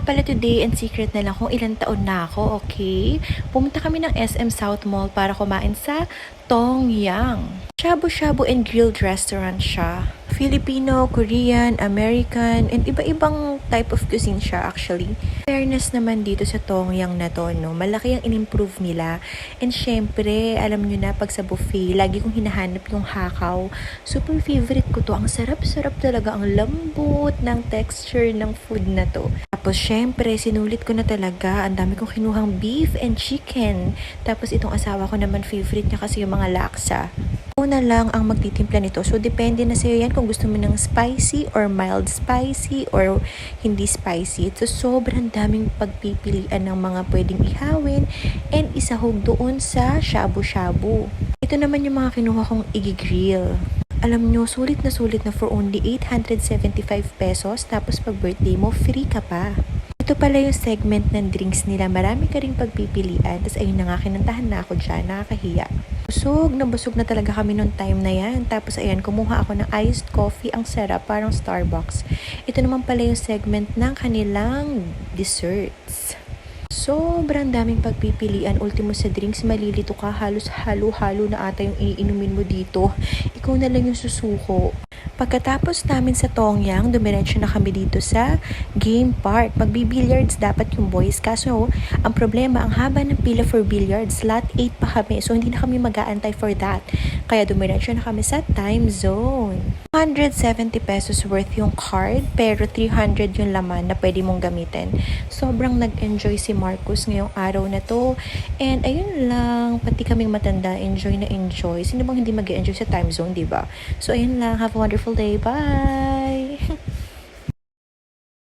pala today and secret na lang kung ilang taon na ako, okay? Pumunta kami ng SM South Mall para kumain sa Tong Yang. Shabu-shabu and grilled restaurant siya. Filipino, Korean, American, and iba-ibang type of cuisine siya actually. Fairness naman dito sa Tong Yang na to, no? Malaki ang in-improve nila. And syempre, alam nyo na, pag sa buffet, lagi kong hinahanap yung hakaw. Super favorite ko to. Ang sarap-sarap talaga. Ang lambot ng texture ng food na to. Tapos syempre, sinulit ko na talaga. Ang dami kong kinuhang beef and chicken. Tapos itong asawa ko naman, favorite niya kasi yung mga laksa. Una lang ang magtitimpla nito. So, depende na sa'yo yan kung gusto mo ng spicy or mild spicy or hindi spicy. So, sobrang daming pagpipilian ng mga pwedeng ihawin and isahog doon sa shabu-shabu. Ito naman yung mga kinuha kong i-grill. Alam nyo, sulit na for only 875 pesos. Tapos pag birthday mo, free ka pa. Ito pala yung segment ng drinks nila. Marami ka ring pagpipilian. Tapos ayun na nga, kinantahan na ako dyan. Nakakahiya. Busog na talaga kami nung time na yan. Tapos ayan, kumuha ako ng iced coffee. Ang sarap, parang Starbucks. Ito naman pala yung segment ng kanilang desserts. Sobrang daming pagpipilian. Ultimo sa drinks, malilito ka. Halos halo-halo na ata yung iinumin mo dito. Ikaw na lang yung susuko. Pagkatapos namin sa Tong Yang, dumiretso na kami dito sa game park. Magbi-billiards dapat yung boys. Kaso, ang problema, ang haba ng pila for billiards. Lot 8 pa kami. So, hindi na kami mag-aantay for that. Kaya dumiretso na kami sa time zone. 170 pesos worth yung card, pero 300 yung laman na pwede mong gamitin. Sobrang nag-enjoy si Marcus ngayong araw na to. And ayun lang, pati kaming matanda, enjoy na enjoy. Sino bang hindi mag-enjoy sa time zone, diba? So ayun lang, have a wonderful day. Bye!